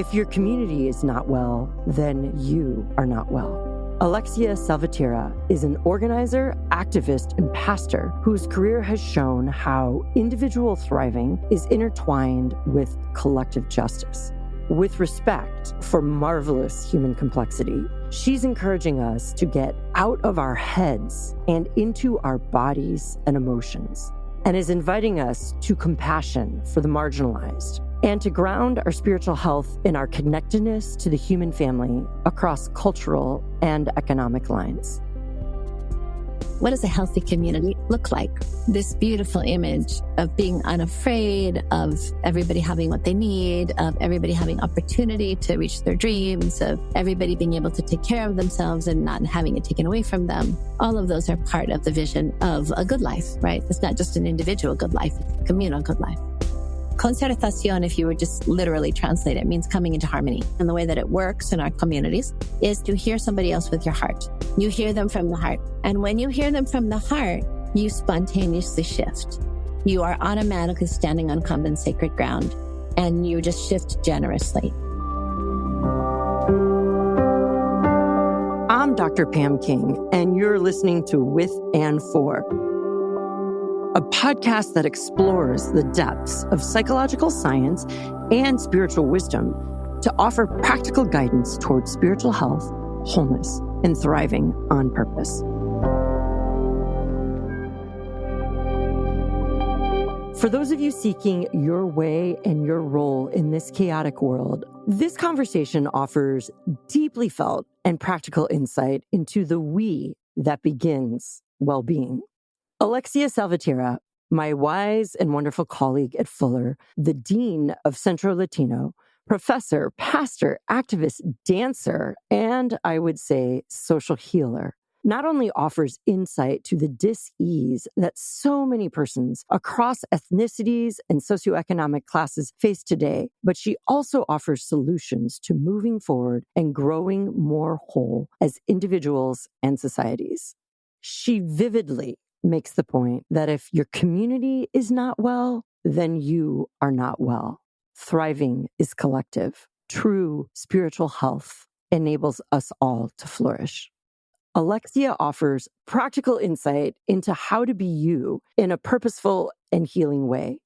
If your community is not well, then you are not well. Alexia Salvatierra is an organizer, activist, and pastor whose career has shown how individual thriving is intertwined with collective justice. With respect for marvelous human complexity, she's encouraging us to get out of our heads and into our bodies and emotions, and is inviting us to compassion for the marginalized, and to ground our spiritual health in our connectedness to the human family across cultural and economic lines. What does a healthy community look like? This beautiful image of being unafraid, of everybody having what they need, of everybody having opportunity to reach their dreams, of everybody being able to take care of themselves and not having it taken away from them. All of those are part of the vision of a good life, right? It's not just an individual good life, it's a communal good life. Concertación, if you were just literally translate it, means coming into harmony. And the way that it works in our communities is to hear somebody else with your heart. You hear them from the heart. And when you hear them from the heart, you spontaneously shift. You are automatically standing on common sacred ground, and you just shift generously. I'm Dr. Pam King, and you're listening to With and For, a podcast that explores the depths of psychological science and spiritual wisdom to offer practical guidance towards spiritual health, wholeness, and thriving on purpose. For those of you seeking your way and your role in this chaotic world, this conversation offers deeply felt and practical insight into the we that begins well-being. Alexia Salvatierra, my wise and wonderful colleague at Fuller, the dean of Centro Latino, professor, pastor, activist, dancer, and I would say social healer, not only offers insight to the dis-ease that so many persons across ethnicities and socioeconomic classes face today, but she also offers solutions to moving forward and growing more whole as individuals and societies. She vividly makes the point that if your community is not well, then you are not well. Thriving is collective. True spiritual health enables us all to flourish. Alexia offers practical insight into how to be you in a purposeful and healing way.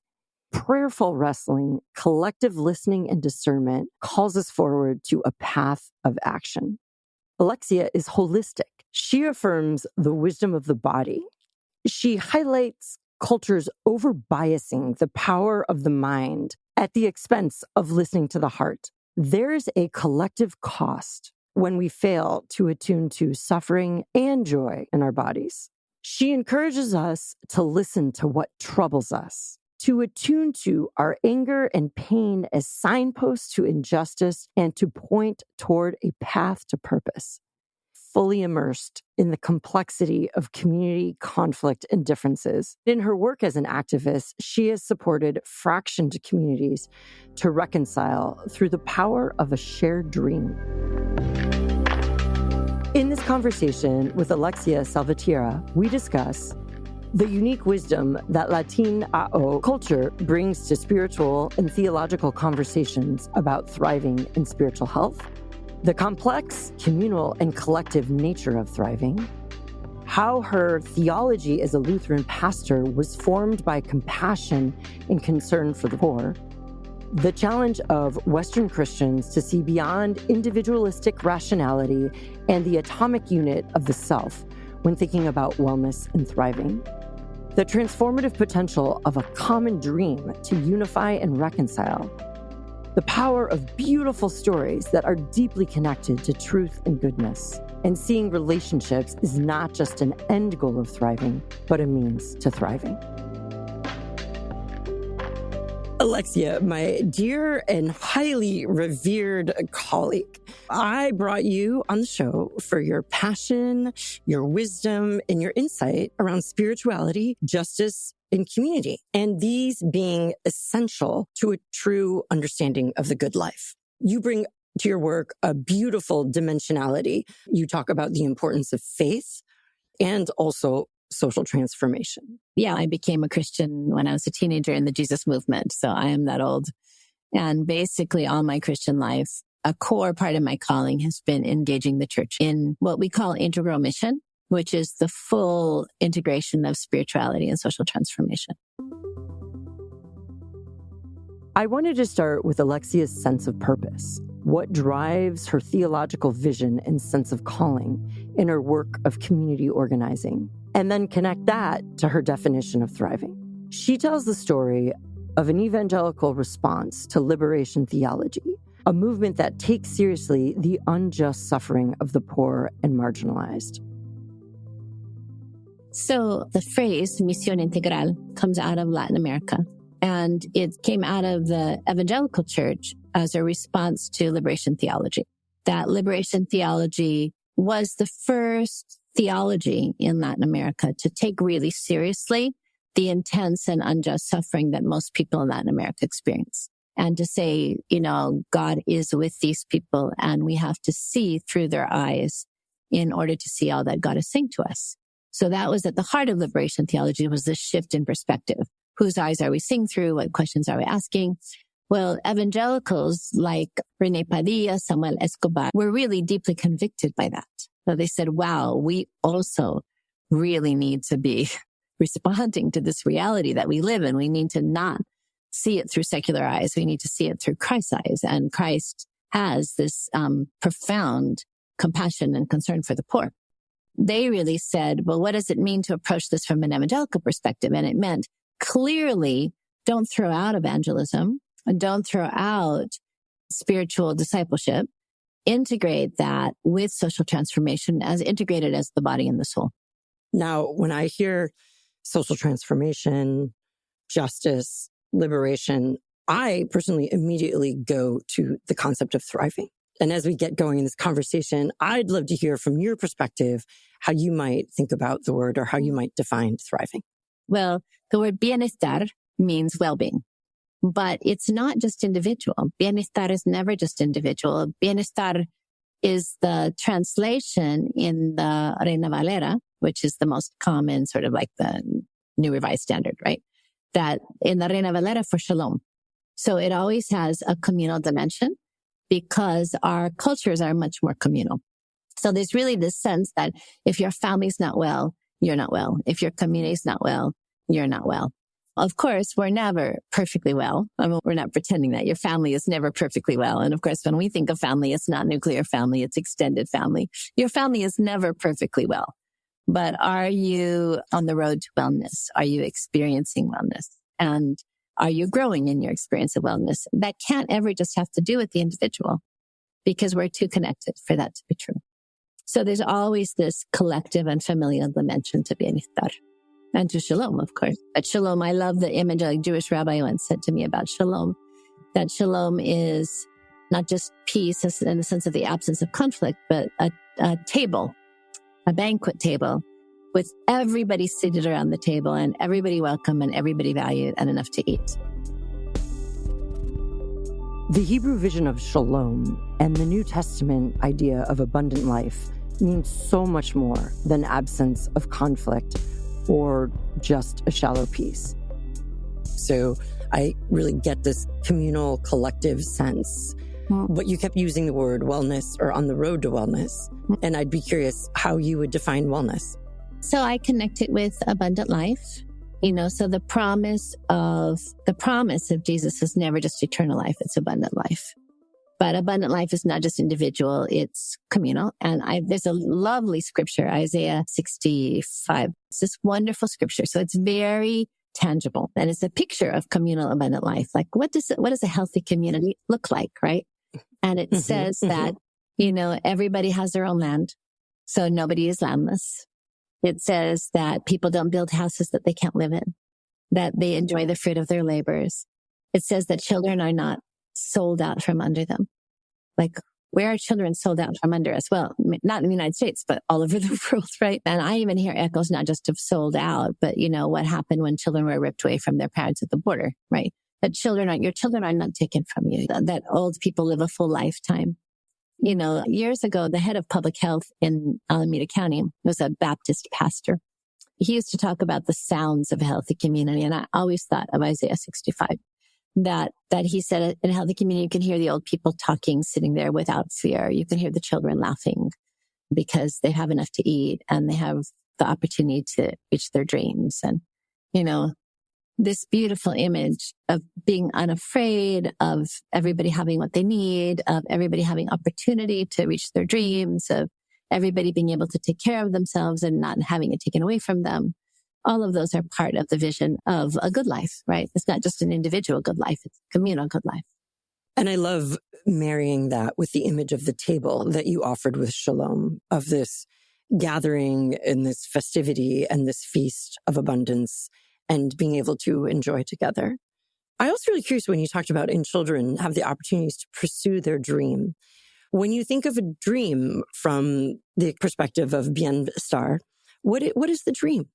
Prayerful wrestling, collective listening, and discernment calls us forward to a path of action. Alexia is holistic. She affirms the wisdom of the body. She highlights culture's over-biasing the power of the mind at the expense of listening to the heart. There is a collective cost when we fail to attune to suffering and joy in our bodies. She encourages us to listen to what troubles us, to attune to our anger and pain as signposts to injustice, and to point toward a path to purpose. Fully immersed in the complexity of community conflict and differences. In her work as an activist, she has supported fractioned communities to reconcile through the power of a shared dream. In this conversation with Alexia Salvatierra, we discuss the unique wisdom that Latino culture brings to spiritual and theological conversations about thriving in spiritual health, the complex, communal, and collective nature of thriving, how her theology as a Lutheran pastor was formed by compassion and concern for the poor, the challenge of Western Christians to see beyond individualistic rationality and the atomic unit of the self when thinking about wellness and thriving, the transformative potential of a common dream to unify and reconcile, the power of beautiful stories that are deeply connected to truth and goodness, and seeing relationships is not just an end goal of thriving, but a means to thriving. Alexia, my dear and highly revered colleague, I brought you on the show for your passion, your wisdom, and your insight around spirituality, justice, and community, and these being essential to a true understanding of the good life. You bring to your work a beautiful dimensionality. You talk about the importance of faith and also social transformation. Yeah, I became a Christian when I was a teenager in the Jesus movement, so I am that old. And basically all my Christian life, a core part of my calling has been engaging the church in what we call integral mission, which is the full integration of spirituality and social transformation. I wanted to start with Alexia's sense of purpose. What drives her theological vision and sense of calling in her work of community organizing, and then connect that to her definition of thriving. She tells the story of an evangelical response to liberation theology, a movement that takes seriously the unjust suffering of the poor and marginalized. So the phrase misión integral comes out of Latin America, and it came out of the evangelical church as a response to liberation theology. That liberation theology was the first theology in Latin America to take really seriously the intense and unjust suffering that most people in Latin America experience. And to say, God is with these people and we have to see through their eyes in order to see all that God is saying to us. So that was at the heart of liberation theology, was this shift in perspective. Whose eyes are we seeing through? What questions are we asking? Well, evangelicals like René Padilla, Samuel Escobar were really deeply convicted by that. So they said, wow, we also really need to be responding to this reality that we live in. We need to not see it through secular eyes. We need to see it through Christ's eyes. And Christ has this profound compassion and concern for the poor. They really said, well, what does it mean to approach this from an evangelical perspective? And it meant clearly don't throw out evangelism and don't throw out spiritual discipleship. Integrate that with social transformation as integrated as the body and the soul. Now, when I hear social transformation, justice, liberation, I personally immediately go to the concept of thriving. And as we get going in this conversation, I'd love to hear from your perspective how you might think about the word or how you might define thriving. Well, the word bienestar means well-being, but it's not just individual. Bienestar is never just individual. Bienestar is the translation in the Reina Valera, which is the most common, sort of like the New Revised Standard, right? That in the Reina Valera for shalom. So it always has a communal dimension because our cultures are much more communal. So there's really this sense that if your family's not well, you're not well. If your community's not well, you're not well. Of course, we're never perfectly well. I mean, we're not pretending that your family is never perfectly well. And of course, when we think of family, it's not nuclear family, it's extended family. Your family is never perfectly well. But are you on the road to wellness? Are you experiencing wellness? And are you growing in your experience of wellness? That can't ever just have to do with the individual because we're too connected for that to be true. So there's always this collective and familial dimension to bienestar. And to shalom, of course. But shalom, I love the image a Jewish rabbi once said to me about shalom, that shalom is not just peace in the sense of the absence of conflict, but a table, a banquet table with everybody seated around the table and everybody welcome and everybody valued and enough to eat. The Hebrew vision of shalom and the New Testament idea of abundant life means so much more than absence of conflict or just a shallow peace. So I really get this communal collective sense. But you kept using the word wellness or on the road to wellness. And I'd be curious how you would define wellness. So I connect it with abundant life. So the promise of Jesus is never just eternal life, it's abundant life. But abundant life is not just individual, it's communal. And there's a lovely scripture, Isaiah 65. It's this wonderful scripture. So it's very tangible. And it's a picture of communal abundant life. Like what does a healthy community look like, right? And it says that, everybody has their own land. So nobody is landless. It says that people don't build houses that they can't live in, that they enjoy the fruit of their labors. It says that children are not sold out from under them. Like, where are children sold out from under us? Well, not in the United States, but all over the world, right? And I even hear echoes not just of sold out, but what happened when children were ripped away from their parents at the border, right? That your children are not taken from you, that old people live a full lifetime. Years ago, the head of public health in Alameda County was a Baptist pastor. He used to talk about the sounds of a healthy community. And I always thought of Isaiah 65. that he said in a healthy community, you can hear the old people talking, sitting there without fear. You can hear the children laughing because they have enough to eat and they have the opportunity to reach their dreams. And, this beautiful image of being unafraid, of everybody having what they need, of everybody having opportunity to reach their dreams, of everybody being able to take care of themselves and not having it taken away from them. All of those are part of the vision of a good life, right? It's not just an individual good life, it's a communal good life. And I love marrying that with the image of the table that you offered with Shalom, of this gathering and this festivity and this feast of abundance and being able to enjoy together. I was really curious when you talked about in children have the opportunities to pursue their dream. When you think of a dream from the perspective of bienestar, what is the dream?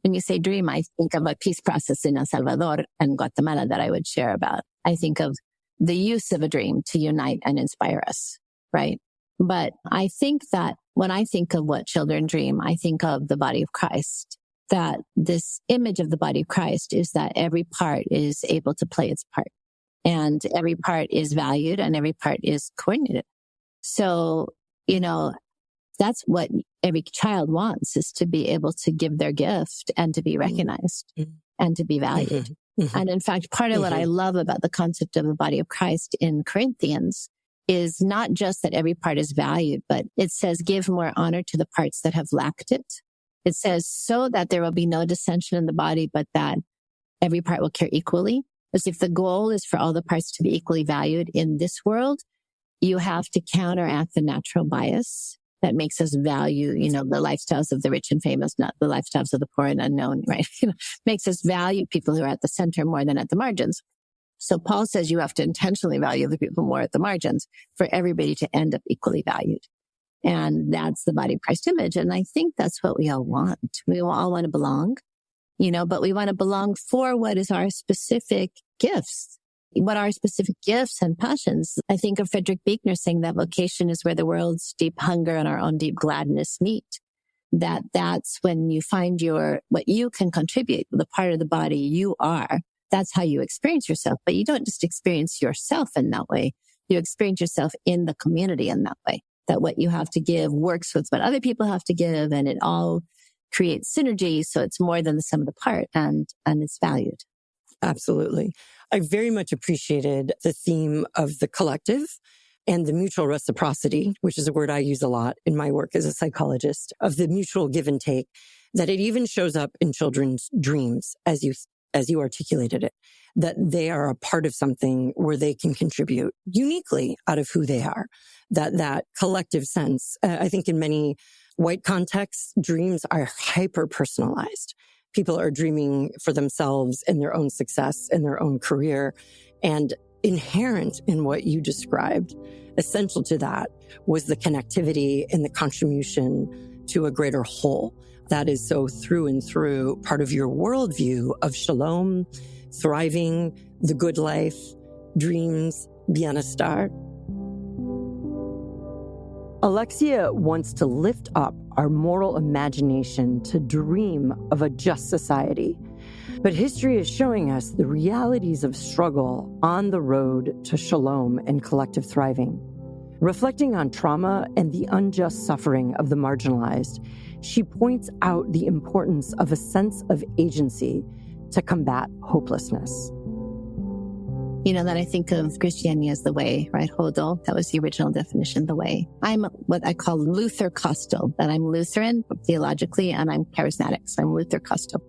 When you say dream, I think of a peace process in El Salvador and Guatemala that I would share about. I think of the use of a dream to unite and inspire us, right? But I think that when I think of what children dream, I think of the body of Christ, that this image of the body of Christ is that every part is able to play its part and every part is valued and every part is coordinated. So, that's what every child wants, is to be able to give their gift and to be recognized and to be valued. And in fact, part of what I love about the concept of the body of Christ in Corinthians is not just that every part is valued, but it says, give more honor to the parts that have lacked it. It says, so that there will be no dissension in the body, but that every part will care equally. Because if the goal is for all the parts to be equally valued in this world, you have to counteract the natural bias that makes us value, the lifestyles of the rich and famous, not the lifestyles of the poor and unknown, right? Makes us value people who are at the center more than at the margins. So Paul says you have to intentionally value the people more at the margins for everybody to end up equally valued. And that's the body of Christ image. And I think that's what we all want. We all want to belong, but we want to belong for what is our specific gifts. What are our specific gifts and passions? I think of Frederick Buechner saying that vocation is where the world's deep hunger and our own deep gladness meet. That's when you find what you can contribute, the part of the body you are. That's how you experience yourself. But you don't just experience yourself in that way. You experience yourself in the community in that way. That what you have to give works with what other people have to give, and it all creates synergy. So it's more than the sum of the part, and it's valued. Absolutely. I very much appreciated the theme of the collective and the mutual reciprocity, which is a word I use a lot in my work as a psychologist, of the mutual give and take, that it even shows up in children's dreams, as you articulated it, that they are a part of something where they can contribute uniquely out of who they are. That collective sense. I think in many white contexts, dreams are hyper personalized. People are dreaming for themselves and their own success and their own career. And inherent in what you described, essential to that, was the connectivity and the contribution to a greater whole. That is so through and through part of your worldview of shalom, thriving, the good life, dreams, bienestar. Alexia wants to lift up our moral imagination to dream of a just society. But history is showing us the realities of struggle on the road to shalom and collective thriving. Reflecting on trauma and the unjust suffering of the marginalized, she points out the importance of a sense of agency to combat hopelessness. That I think of Christianity as the way, right? Hodel, that was the original definition, the way. I'm what I call Luther Costal, that I'm Lutheran theologically and I'm charismatic. So I'm Luther Costal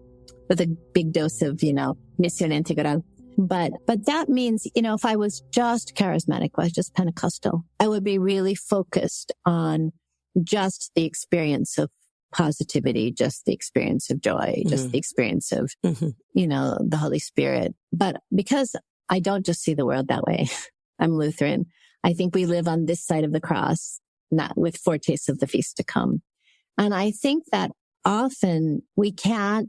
with a big dose of, Misión Integral. But that means, if I was just charismatic, I was just Pentecostal, I would be really focused on just the experience of positivity, just the experience of joy, just the experience of, the Holy Spirit. But because I don't just see the world that way, I'm Lutheran, I think we live on this side of the cross, not with foretastes of the feast to come. And I think that often we have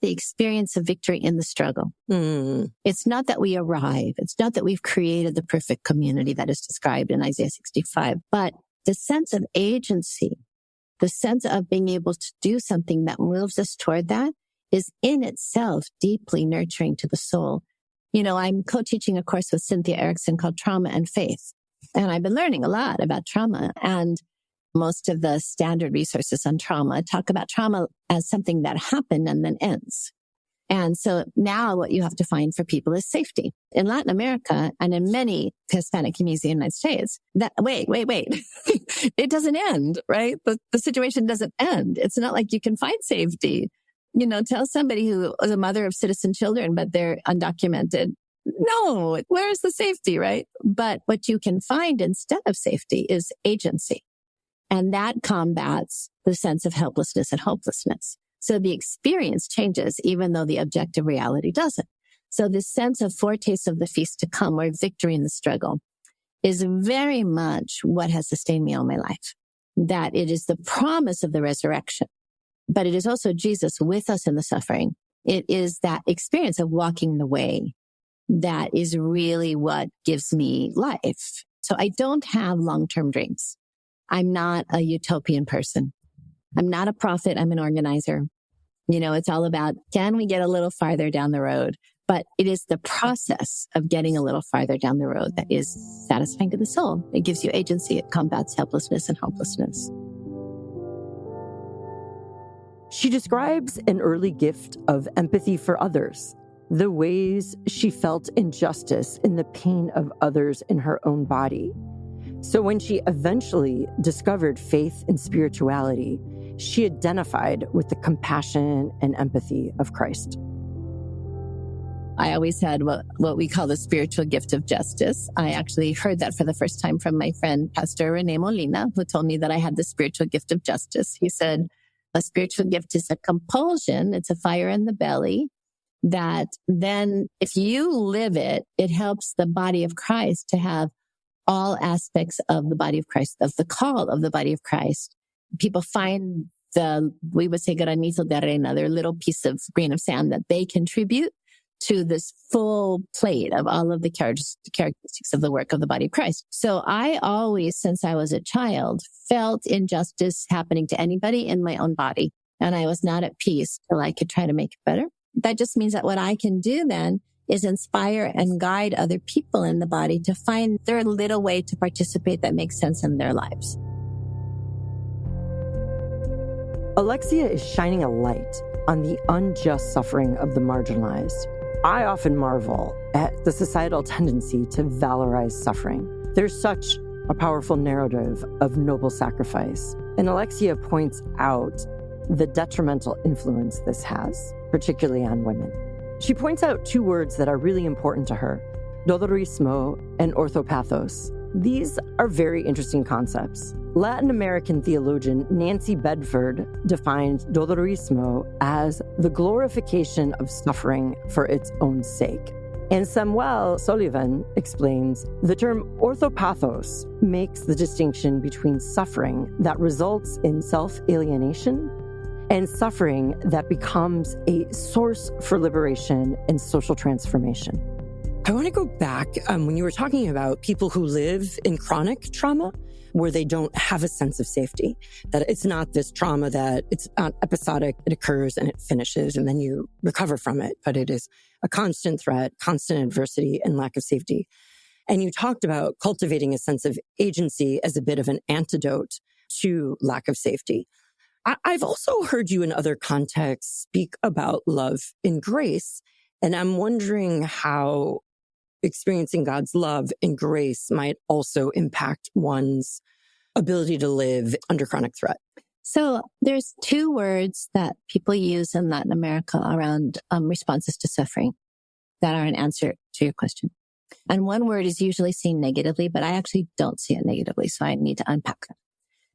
the experience of victory in the struggle. It's not that we arrive. It's not that we've created the perfect community that is described in Isaiah 65, but the sense of agency, the sense of being able to do something that moves us toward that is in itself deeply nurturing to the soul. I'm co-teaching a course with Cynthia Erickson called Trauma and Faith. And I've been learning a lot about trauma. And most of the standard resources on trauma talk about trauma as something that happened and then ends. And so now what you have to find for people is safety. In Latin America and in many Hispanic communities in the United States, wait. It doesn't end, right? The situation doesn't end. It's not like you can find safety. Tell somebody who is a mother of citizen children, but they're undocumented. No, where's the safety, right? But what you can find instead of safety is agency. And that combats the sense of helplessness and hopelessness. So the experience changes, even though the objective reality doesn't. So this sense of foretaste of the feast to come, or victory in the struggle, is very much what has sustained me all my life. That it is the promise of the resurrection, but it is also Jesus with us in the suffering. It is that experience of walking the way that is really what gives me life. So I don't have long-term dreams. I'm not a utopian person. I'm not a prophet. I'm an organizer. It's all about, can we get a little farther down the road? But it is the process of getting a little farther down the road that is satisfying to the soul. It gives you agency. It combats helplessness and hopelessness. She describes an early gift of empathy for others, the ways she felt injustice in the pain of others in her own body. So when she eventually discovered faith and spirituality, she identified with the compassion and empathy of Christ. I always had what we call the spiritual gift of justice. I actually heard that for the first time from my friend, Pastor Rene Molina, who told me that I had the spiritual gift of justice. He said, a spiritual gift is a compulsion. It's a fire in the belly that then if you live it, it helps the body of Christ to have all aspects of the body of Christ, of the call of the body of Christ. People find we would say granito de arena, their little piece of grain of sand that they contribute to this full plate of all of the characteristics of the work of the body of Christ. So I always, since I was a child, felt injustice happening to anybody in my own body. And I was not at peace till I could try to make it better. That just means that what I can do then is inspire and guide other people in the body to find their little way to participate that makes sense in their lives. Alexia is shining a light on the unjust suffering of the marginalized. I often marvel at the societal tendency to valorize suffering. There's such a powerful narrative of noble sacrifice. And Alexia points out the detrimental influence this has, particularly on women. She points out two words that are really important to her, dolorismo and orthopathos. These are very interesting concepts. Latin American theologian Nancy Bedford defined dolorismo as the glorification of suffering for its own sake. And Samuel Sullivan explains the term orthopathos makes the distinction between suffering that results in self-alienation and suffering that becomes a source for liberation and social transformation. I want to go back when you were talking about people who live in chronic trauma, where they don't have a sense of safety, that it's not this trauma that it's not episodic, it occurs and it finishes and then you recover from it, but it is a constant threat, constant adversity and lack of safety. And you talked about cultivating a sense of agency as a bit of an antidote to lack of safety. I've also heard you in other contexts speak about love and grace, and I'm wondering how experiencing God's love and grace might also impact one's ability to live under chronic threat. So there's two words that people use in Latin America around responses to suffering that are an answer to your question. And one word is usually seen negatively, but I actually don't see it negatively, so I need to unpack that.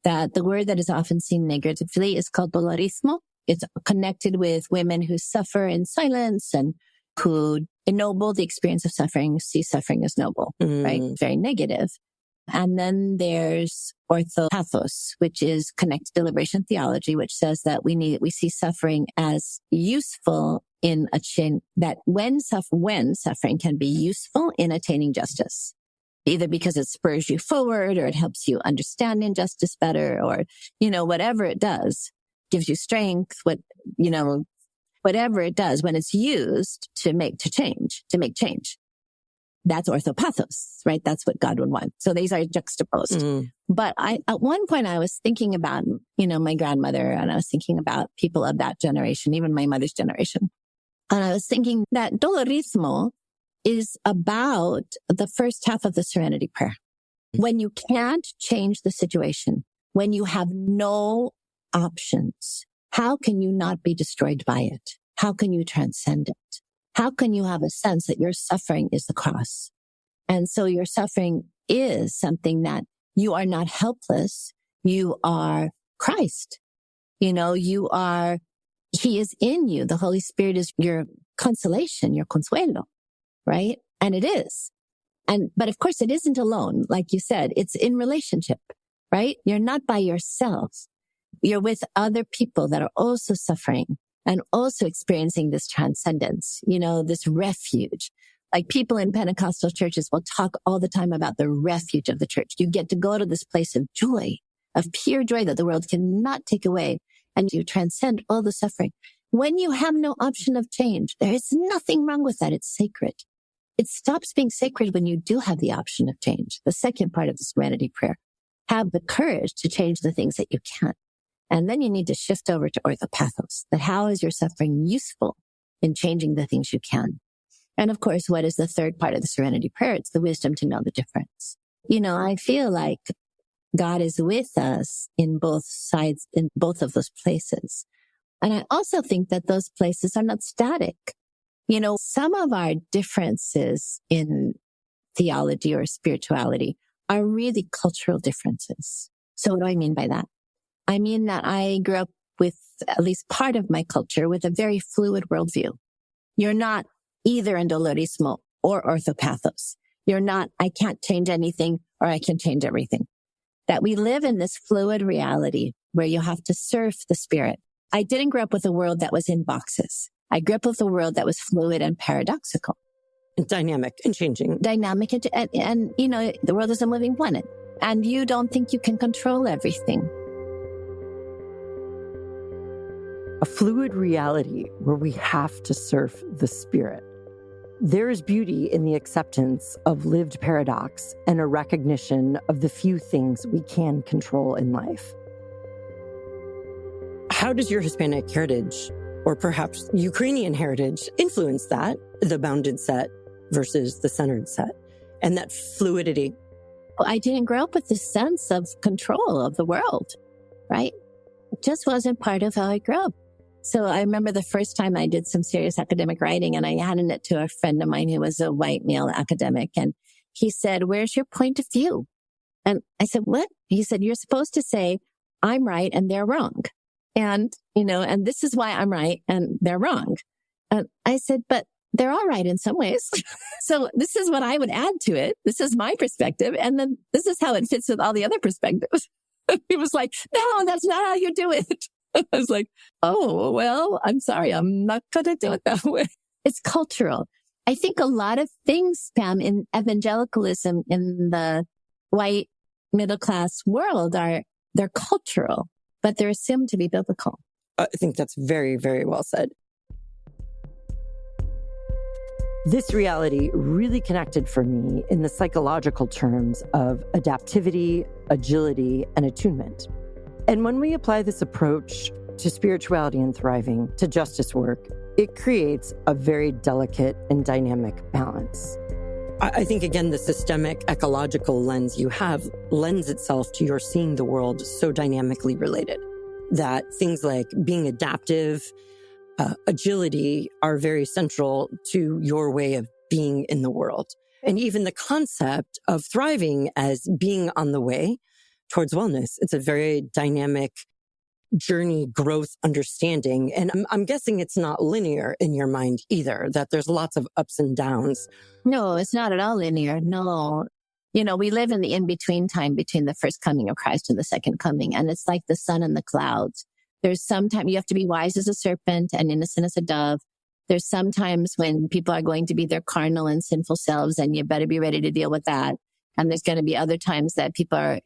That the word that is often seen negatively is called dolorismo. It's connected with women who suffer in silence and who ennoble the experience of suffering, see suffering as noble, right? Very negative. And then there's orthopathos, which is connected to liberation theology, which says that we see suffering as useful in that when suffering can be useful in attaining justice, either because it spurs you forward or it helps you understand injustice better or, whatever it does, gives you strength, whatever it does, when it's used to make change. That's orthopathos, right? That's what God would want. So these are juxtaposed. But at one point I was thinking about, my grandmother, and I was thinking about people of that generation, even my mother's generation. And I was thinking that dolorismo is about the first half of the Serenity Prayer. When you can't change the situation, when you have no options, how can you not be destroyed by it? How can you transcend it? How can you have a sense that your suffering is the cross? And so your suffering is something that you are not helpless. You are Christ. He is in you. The Holy Spirit is your consolation, your consuelo, right? And it is. But of course it isn't alone. Like you said, it's in relationship, right? You're not by yourself. You're with other people that are also suffering and also experiencing this transcendence, this refuge. Like people in Pentecostal churches will talk all the time about the refuge of the church. You get to go to this place of joy, of pure joy that the world cannot take away. And you transcend all the suffering. When you have no option of change, there is nothing wrong with that. It's sacred. It stops being sacred when you do have the option of change. The second part of the Serenity Prayer. Have the courage to change the things that you can't. And then you need to shift over to orthopathos, that how is your suffering useful in changing the things you can? And of course, what is the third part of the Serenity Prayer? It's the wisdom to know the difference. I feel like God is with us in both sides, in both of those places. And I also think that those places are not static. Some of our differences in theology or spirituality are really cultural differences. So what do I mean by that? I mean that I grew up with at least part of my culture with a very fluid worldview. You're not either in dolorismo or orthopathos. You're not, I can't change anything or I can change everything. That we live in this fluid reality where you have to surf the spirit. I didn't grow up with a world that was in boxes. I grew up with a world that was fluid and paradoxical. Dynamic and changing. Dynamic and the world is a moving planet. And you don't think you can control everything. A fluid reality where we have to surf the spirit. There is beauty in the acceptance of lived paradox and a recognition of the few things we can control in life. How does your Hispanic heritage, or perhaps Ukrainian heritage, influence that, the bounded set versus the centered set, and that fluidity? I didn't grow up with this sense of control of the world, right? It just wasn't part of how I grew up. So I remember the first time I did some serious academic writing and I handed it to a friend of mine who was a white male academic. And he said, "Where's your point of view?" And I said, "What?" He said, "You're supposed to say, I'm right and they're wrong. And this is why I'm right and they're wrong." And I said, "But they're all right in some ways." So this is what I would add to it. This is my perspective. And then this is how it fits with all the other perspectives. He was like, "No, that's not how you do it." I was like, "Oh, well, I'm sorry. I'm not going to do it that way." It's cultural. I think a lot of things, Pam, in evangelicalism in the white middle class world they're cultural, but they're assumed to be biblical. I think that's very, very well said. This reality really connected for me in the psychological terms of adaptivity, agility, and attunement. And when we apply this approach to spirituality and thriving, to justice work, it creates a very delicate and dynamic balance. I think, again, the systemic ecological lens you have lends itself to your seeing the world so dynamically related that things like being adaptive, agility are very central to your way of being in the world. And even the concept of thriving as being on the way towards wellness, it's a very dynamic journey, growth, understanding. And I'm guessing it's not linear in your mind either, that there's lots of ups and downs. No, it's not at all linear. No. We live in the in-between time between the first coming of Christ and the second coming. And it's like the sun and the clouds. There's sometimes you have to be wise as a serpent and innocent as a dove. There's sometimes when people are going to be their carnal and sinful selves, and you better be ready to deal with that. And there's going to be other times that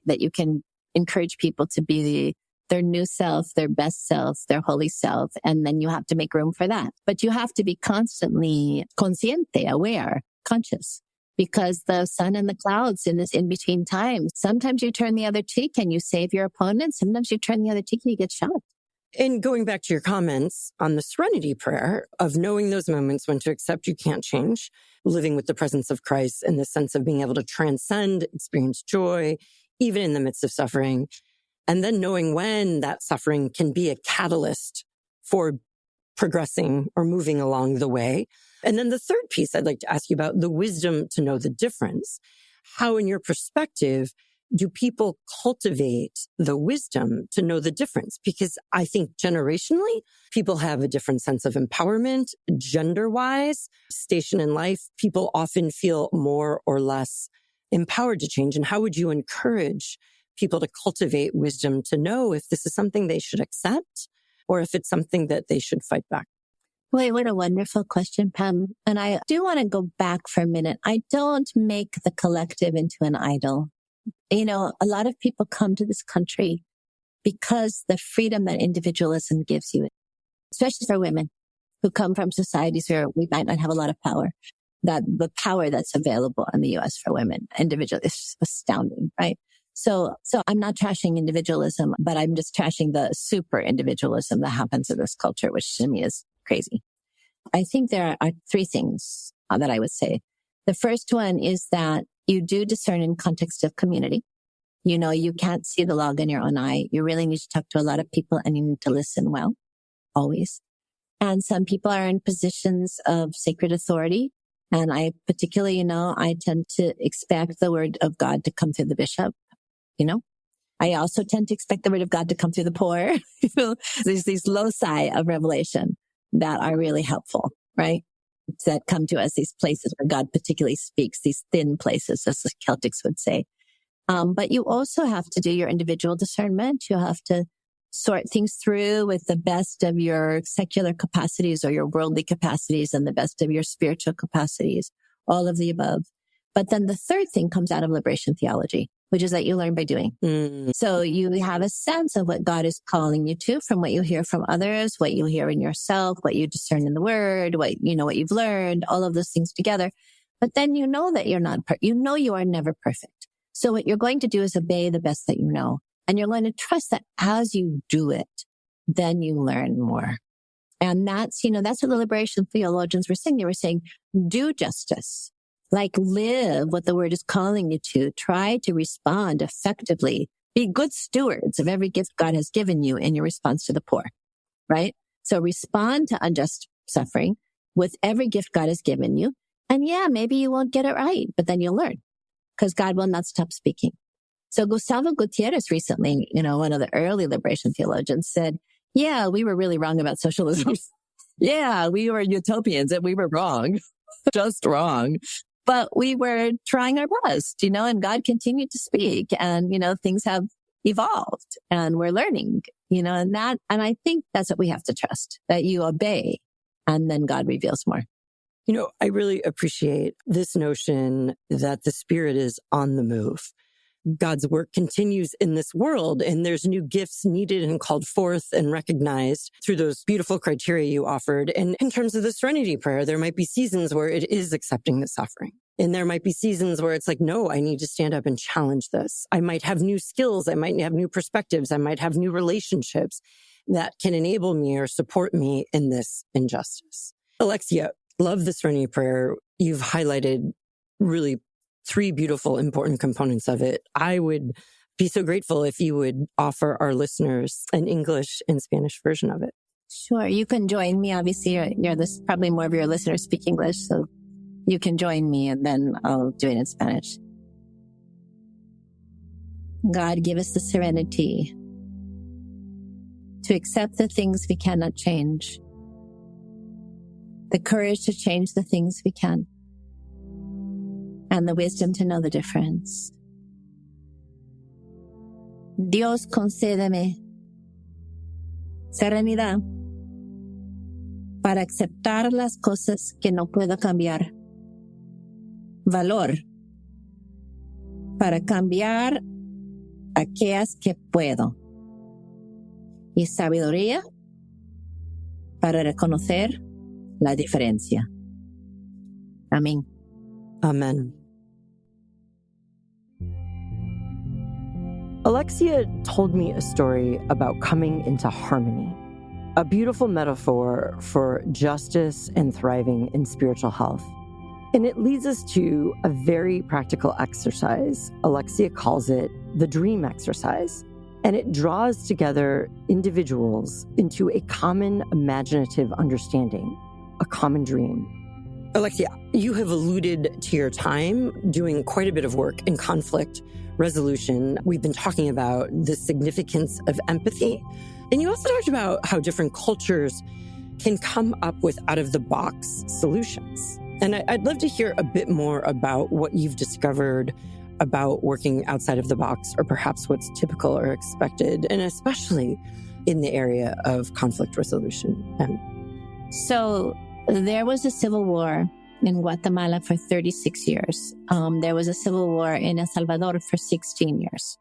that you can encourage people to be their new self, their best self, their holy self. And then you have to make room for that. But you have to be constantly consciente, aware, conscious, because the sun and the clouds in this in-between time, sometimes you turn the other cheek and you save your opponent. Sometimes you turn the other cheek and you get shot. And going back to your comments on the serenity prayer of knowing those moments when to accept you can't change, living with the presence of Christ and the sense of being able to transcend, experience joy, even in the midst of suffering, and then knowing when that suffering can be a catalyst for progressing or moving along the way. And then the third piece I'd like to ask you about, the wisdom to know the difference. How, in your perspective, do people cultivate the wisdom to know the difference? Because I think generationally, people have a different sense of empowerment, gender-wise, station in life. People often feel more or less empowered to change. And how would you encourage people to cultivate wisdom to know if this is something they should accept or if it's something that they should fight back? Wait, what a wonderful question, Pam. And I do want to go back for a minute. I don't make the collective into an idol. You know, a lot of people come to this country because the freedom that individualism gives you, especially for women who come from societies where we might not have a lot of power, that the power that's available in the U.S. for women, individual, is astounding, right? So I'm not trashing individualism, but I'm just trashing the super individualism that happens in this culture, which to me is crazy. I think there are three things that I would say. The first one is that you do discern in context of community. You know, you can't see the log in your own eye. You really need to talk to a lot of people and you need to listen well, always. And some people are in positions of sacred authority. And I particularly, I tend to expect the word of God to come through the bishop, I also tend to expect the word of God to come through the poor. There's these loci of revelation that are really helpful, right? That come to us, these places where God particularly speaks, these thin places, as the Celtics would say. But you also have to do your individual discernment. You have to sort things through with the best of your secular capacities or your worldly capacities and the best of your spiritual capacities, all of the above. But then the third thing comes out of liberation theology, which is that you learn by doing. So you have a sense of what God is calling you to from what you hear from others, what you hear in yourself, what you discern in the word, what you've learned, all of those things together. But then you know that you're not, you are never perfect. So what you're going to do is obey the best that you know. And you're going to trust that as you do it, then you learn more. And that's what the liberation theologians were saying. They were saying, do justice. Like live what the word is calling you to. Try to respond effectively. Be good stewards of every gift God has given you in your response to the poor, right? So respond to unjust suffering with every gift God has given you. And yeah, maybe you won't get it right, but then you'll learn because God will not stop speaking. So Gustavo Gutierrez recently, one of the early liberation theologians said, yeah, we were really wrong about socialism. Yeah, we were utopians and we were wrong, just wrong. But we were trying our best, and God continued to speak and, things have evolved and we're learning, and I think that's what we have to trust, that you obey and then God reveals more. I really appreciate this notion that the Spirit is on the move. God's work continues in this world and there's new gifts needed and called forth and recognized through those beautiful criteria you offered. And in terms of the serenity prayer, there might be seasons where it is accepting the suffering. And there might be seasons where it's like, no, I need to stand up and challenge this. I might have new skills. I might have new perspectives. I might have new relationships that can enable me or support me in this injustice. Alexia, love the serenity prayer. You've highlighted really three beautiful, important components of it. I would be so grateful if you would offer our listeners an English and Spanish version of it. Sure. You can join me. Obviously, probably more of your listeners speak English, so you can join me and then I'll do it in Spanish. God, give us the serenity to accept the things we cannot change, the courage to change the things we can, and the wisdom to know the difference. Dios, concédeme serenidad para aceptar las cosas que no puedo cambiar, valor para cambiar aquellas que puedo, y sabiduría para reconocer la diferencia. Amén. Amen. Alexia told me a story about coming into harmony, a beautiful metaphor for justice and thriving in spiritual health. And it leads us to a very practical exercise. Alexia calls it the dream exercise. And it draws together individuals into a common imaginative understanding, a common dream. Alexia, you have alluded to your time doing quite a bit of work in conflict resolution. We've been talking about the significance of empathy. And you also talked about how different cultures can come up with out-of-the-box solutions. And I'd love to hear a bit more about what you've discovered about working outside of the box, or perhaps what's typical or expected, and especially in the area of conflict resolution. So there was a civil war in Guatemala for 36 years. There was a civil war in El Salvador for 16 years.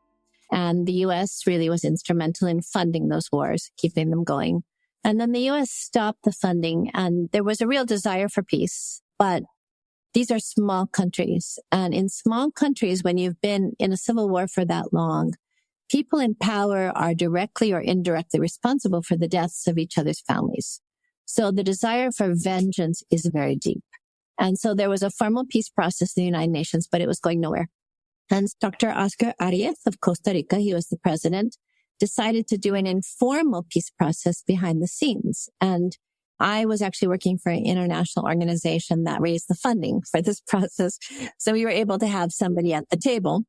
And the U.S. really was instrumental in funding those wars, keeping them going. And then the U.S. stopped the funding, and there was a real desire for peace. But these are small countries. And in small countries, when you've been in a civil war for that long, people in power are directly or indirectly responsible for the deaths of each other's families. So the desire for vengeance is very deep. And so there was a formal peace process in the United Nations, but it was going nowhere. And Dr. Oscar Arias of Costa Rica, he was the president, decided to do an informal peace process behind the scenes. And I was actually working for an international organization that raised the funding for this process. So we were able to have somebody at the table.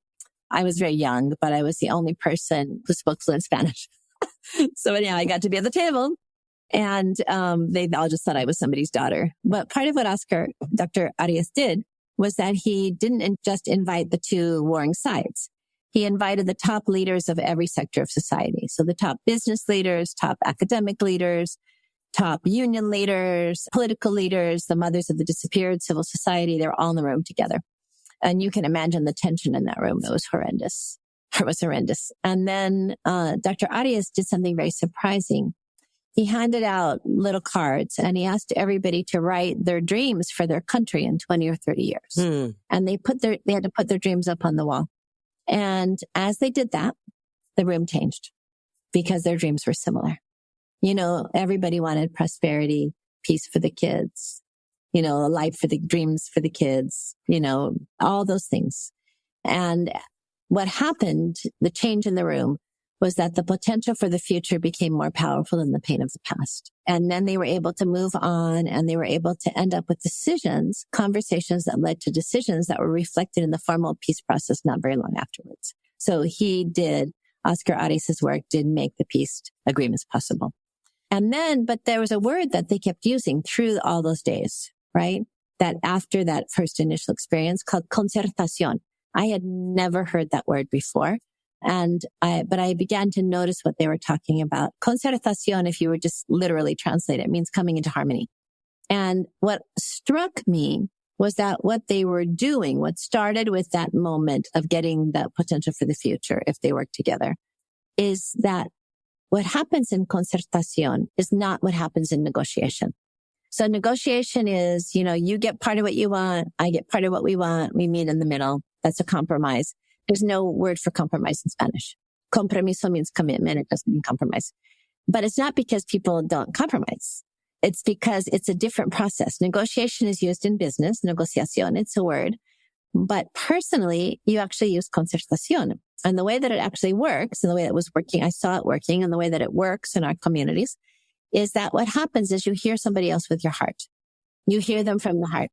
I was very young, but I was the only person who spoke fluent Spanish. So anyhow, I got to be at the table, and they all just thought I was somebody's daughter. But part of what Dr. Arias did was that he didn't just invite the two warring sides. He invited the top leaders of every sector of society. So the top business leaders, top academic leaders, top union leaders, political leaders, the mothers of the disappeared, civil society, they're all in the room together. And you can imagine the tension in that room. It was horrendous. It was horrendous. And then Dr. Arias did something very surprising. He handed out little cards, and he asked everybody to write their dreams for their country in 20 or 30 years. And they had to put their dreams up on the wall. And as they did that, the room changed because their dreams were similar. You know, everybody wanted prosperity, peace for the kids, you know, a life for the dreams for the kids, you know, all those things. And what happened, the change in the room, was that the potential for the future became more powerful than the pain of the past. And then they were able to move on, and they were able to end up with decisions, conversations that led to decisions that were reflected in the formal peace process not very long afterwards. So Oscar Arias' work did make the peace agreements possible. And then, but there was a word that they kept using through all those days, right? That after that first initial experience, called concertación. I had never heard that word before. But I began to notice what they were talking about. Concertación, if you were just literally translate it, means coming into harmony. And what struck me was that what they were doing, what started with that moment of getting the potential for the future, if they work together, is that what happens in concertación is not what happens in negotiation. So negotiation is, you know, you get part of what you want, I get part of what we want, we meet in the middle. That's a compromise. There's no word for compromise in Spanish. Compromiso means commitment. It doesn't mean compromise. But it's not because people don't compromise. It's because it's a different process. Negotiation is used in business. Negociación, it's a word. But personally, you actually use concertación. And the way that it actually works, and the way it was working, I saw it working, and the way that it works in our communities, is that what happens is you hear somebody else with your heart. You hear them from the heart.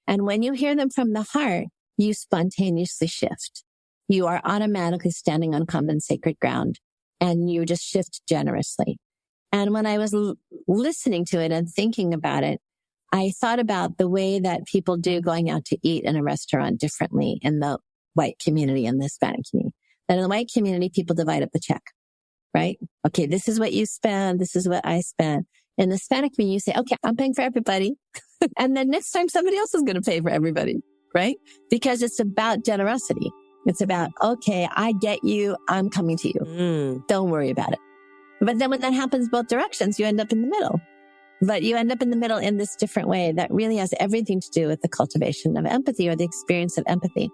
And when you hear them from the heart, you spontaneously shift. You are automatically standing on common sacred ground, and you just shift generously. And when I was listening to it and thinking about it, I thought about the way that people do going out to eat in a restaurant differently in the white community and the Hispanic community. And in the white community, people divide up the check, right? Okay, this is what you spend. This is what I spend. In the Hispanic community, you say, okay, I'm paying for everybody. And then next time somebody else is going to pay for everybody, right? Because it's about generosity. It's about, okay, I get you. I'm coming to you. Don't worry about it. But then when that happens both directions, you end up in the middle. But you end up in the middle in this different way that really has everything to do with the cultivation of empathy or the experience of empathy.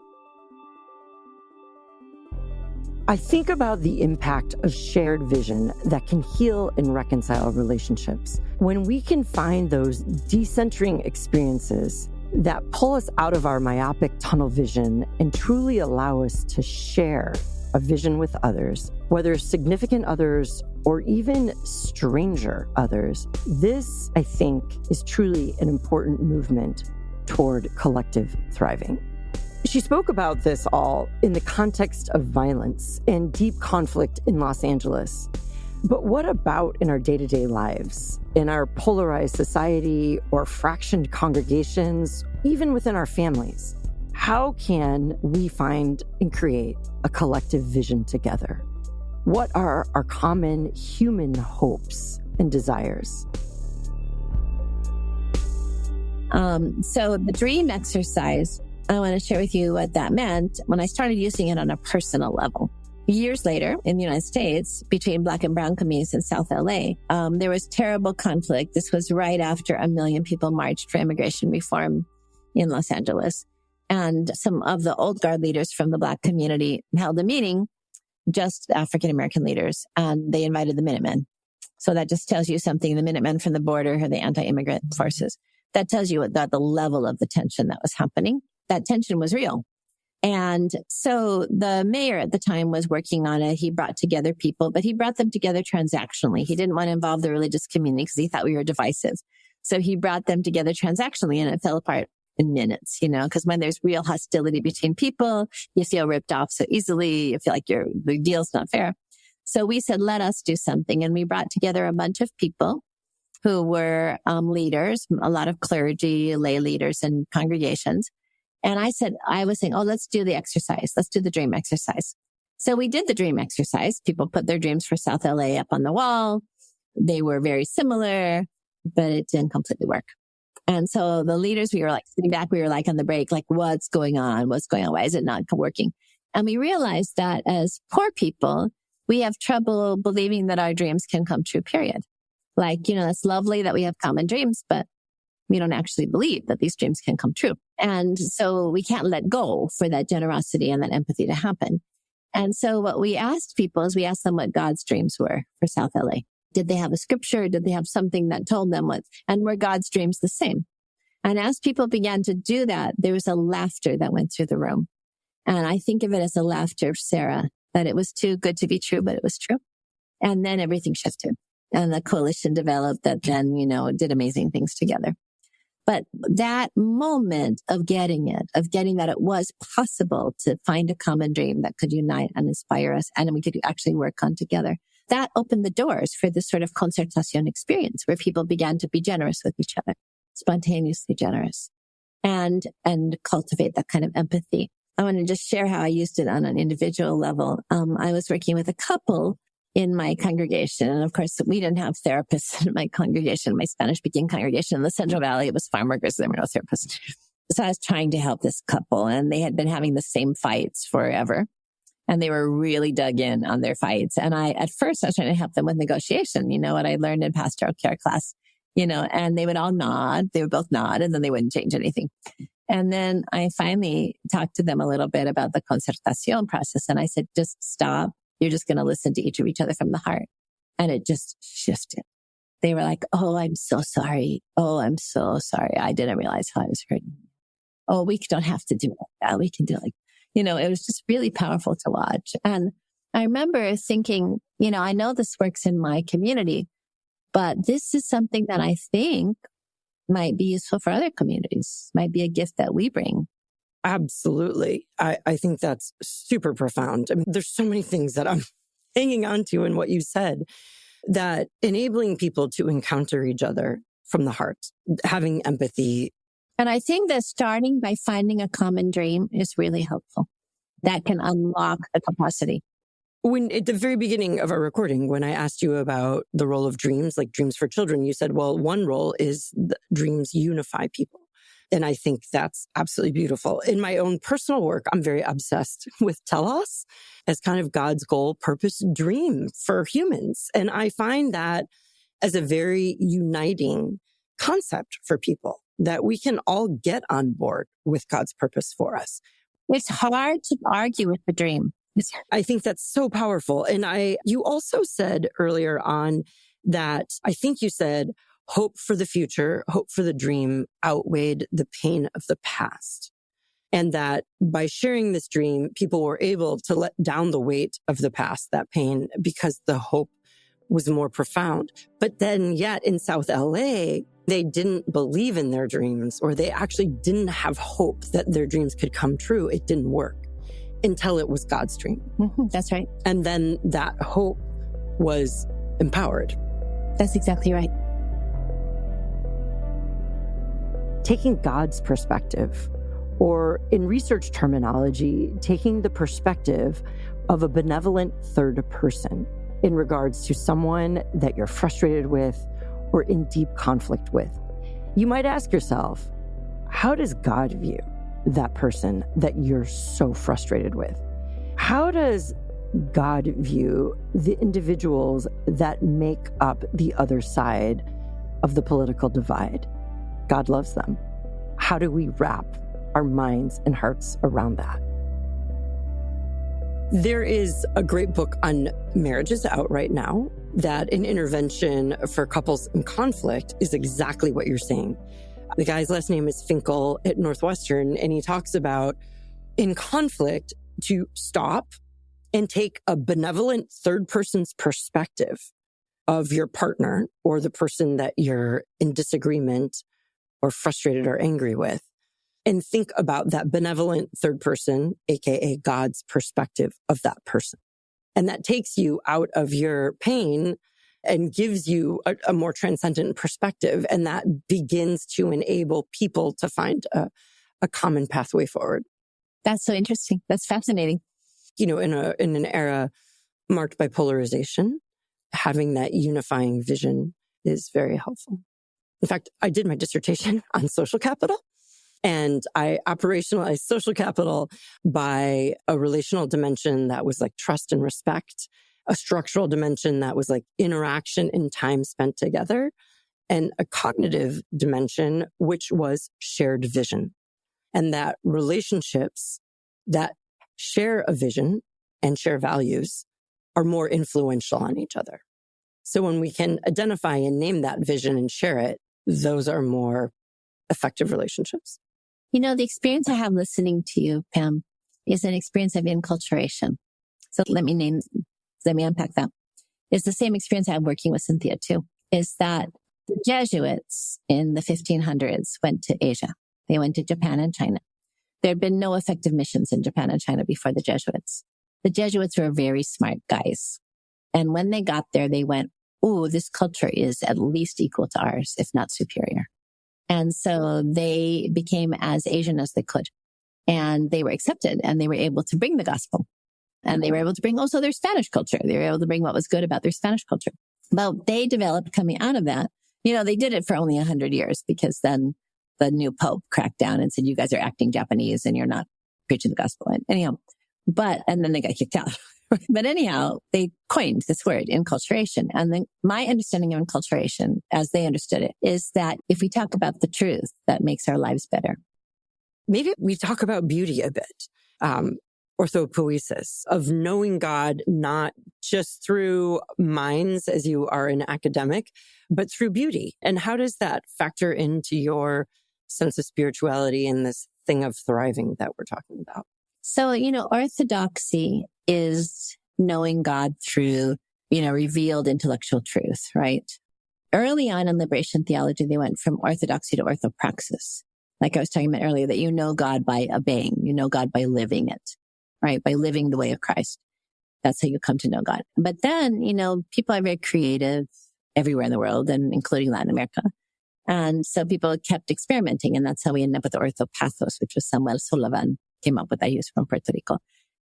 I think about the impact of shared vision that can heal and reconcile relationships. When we can find those decentering experiences that pull us out of our myopic tunnel vision and truly allow us to share a vision with others, whether significant others or even stranger others, this, I think, is truly an important movement toward collective thriving. She spoke about this all in the context of violence and deep conflict in Los Angeles. But what about in our day-to-day lives, in our polarized society or fractioned congregations, even within our families? How can we find and create a collective vision together? What are our common human hopes and desires? So the dream exercise, I want to share with you what that meant when I started using it on a personal level. Years later, in the United States, between Black and brown communities in South LA, there was terrible conflict. This was right after 1 million people marched for immigration reform in Los Angeles. And some of the old guard leaders from the Black community held a meeting, just African-American leaders, and they invited the Minutemen. So that just tells you something. The Minutemen from the border are the anti-immigrant forces. That tells you about the level of the tension that was happening. That tension was real. And so the mayor at the time was working on it. He brought together people, but he brought them together transactionally. He didn't want to involve the religious community because he thought we were divisive. So he brought them together transactionally, and it fell apart in minutes, because when there's real hostility between people, you feel ripped off so easily. You feel like the deal's not fair. So we said, let us do something. And we brought together a bunch of people who were leaders, a lot of clergy, lay leaders and congregations. And I was saying, let's do the exercise. Let's do the dream exercise. So we did the dream exercise. People put their dreams for South LA up on the wall. They were very similar, but it didn't completely work. And so the leaders, we were like sitting back, we were like on the break, like, what's going on? What's going on? Why is it not working? And we realized that as poor people, we have trouble believing that our dreams can come true, period. Like, it's lovely that we have common dreams, but we don't actually believe that these dreams can come true. And so we can't let go for that generosity and that empathy to happen. And so what we asked people is we asked them what God's dreams were for South LA. Did they have a scripture? Did they have something that told them and were God's dreams the same? And as people began to do that, there was a laughter that went through the room. And I think of it as a laughter of Sarah, that it was too good to be true, but it was true. And then everything shifted and the coalition developed that then, did amazing things together. But that moment of getting that it was possible to find a common dream that could unite and inspire us and we could actually work on together, that opened the doors for this sort of concertación experience where people began to be generous with each other, spontaneously generous, and cultivate that kind of empathy. I want to just share how I used it on an individual level. I was working with a couple in my congregation. And of course, we didn't have therapists in my congregation, my Spanish-speaking congregation in the Central Valley. It was farm workers. There were no therapists. So I was trying to help this couple, and they had been having the same fights forever. And they were really dug in on their fights. And at first I was trying to help them with negotiation, what I learned in pastoral care class, and they would all nod. They would both nod, and then they wouldn't change anything. And then I finally talked to them a little bit about the concertación process. And I said, just stop. You're just going to listen to each other from the heart. And it just shifted. They were like, oh, I'm so sorry. Oh, I'm so sorry. I didn't realize how I was hurting. Oh, we don't have to do it like that. We can do it like, it was just really powerful to watch. And I remember thinking, I know this works in my community, but this is something that I think might be useful for other communities, might be a gift that we bring. Absolutely. I think that's super profound. I mean, there's so many things that I'm hanging on to in what you said, that enabling people to encounter each other from the heart, having empathy. And I think that starting by finding a common dream is really helpful. That can unlock the capacity. When at the very beginning of our recording, when I asked you about the role of dreams, like dreams for children, you said, well, one role is dreams unify people. And I think that's absolutely beautiful. In my own personal work, I'm very obsessed with telos as kind of God's goal, purpose, dream for humans. And I find that as a very uniting concept for people, that we can all get on board with God's purpose for us. It's hard to argue with the dream. I think that's so powerful. And you also said earlier on that, I think you said, hope for the future, hope for the dream outweighed the pain of the past. And that by sharing this dream, people were able to let down the weight of the past, that pain, because the hope was more profound. But then yet in South LA, they didn't believe in their dreams, or they actually didn't have hope that their dreams could come true. It didn't work until it was God's dream. Mm-hmm, that's right. And then that hope was empowered. That's exactly right. Taking God's perspective, or in research terminology, taking the perspective of a benevolent third person in regards to someone that you're frustrated with or in deep conflict with. You might ask yourself, how does God view that person that you're so frustrated with? How does God view the individuals that make up the other side of the political divide? God loves them. How do we wrap our minds and hearts around that? There is a great book on marriages out right now that an intervention for couples in conflict is exactly what you're saying. The guy's last name is Finkel at Northwestern, and he talks about in conflict to stop and take a benevolent third person's perspective of your partner or the person that you're in disagreement or frustrated or angry with, and think about that benevolent third person, aka God's perspective of that person. And that takes you out of your pain and gives you a more transcendent perspective. And that begins to enable people to find a common pathway forward. That's so interesting. That's fascinating. You know, in an era marked by polarization, having that unifying vision is very helpful. In fact, I did my dissertation on social capital, and I operationalized social capital by a relational dimension that was like trust and respect, a structural dimension that was like interaction and time spent together, and a cognitive dimension, which was shared vision. And that relationships that share a vision and share values are more influential on each other. So when we can identify and name that vision and share it, those are more effective relationships. You know, the experience I have listening to you, Pam, is an experience of enculturation. So let me unpack that. It's the same experience I have working with Cynthia too, is that the Jesuits in the 1500s went to Asia. They went to Japan and China. There had been no effective missions in Japan and China before the Jesuits. The Jesuits were very smart guys. And when they got there, they went, oh, this culture is at least equal to ours, if not superior. And so they became as Asian as they could. And they were accepted, and they were able to bring the gospel. And they were able to bring also their Spanish culture. They were able to bring what was good about their Spanish culture. Well, they developed coming out of that. You know, they did it for only 100 years because then the new Pope cracked down and said, you guys are acting Japanese and you're not preaching the gospel. And then they got kicked out. But anyhow, they coined this word, enculturation. And then my understanding of enculturation, as they understood it, is that if we talk about the truth, that makes our lives better. Maybe we talk about beauty a bit. Orthopoiesis, of knowing God, not just through minds as you are an academic, but through beauty. And how does that factor into your sense of spirituality and this thing of thriving that we're talking about? So, you know, orthodoxy is knowing God through, revealed intellectual truth, right? Early on in liberation theology, they went from orthodoxy to orthopraxis. Like I was talking about earlier, that you know God by obeying, you know God by living it, right? By living the way of Christ. That's how you come to know God. But then, people are very creative everywhere in the world, and including Latin America. And so people kept experimenting, and that's how we ended up with the orthopathos, which was Samuel Sullivan came up with that. He was from Puerto Rico.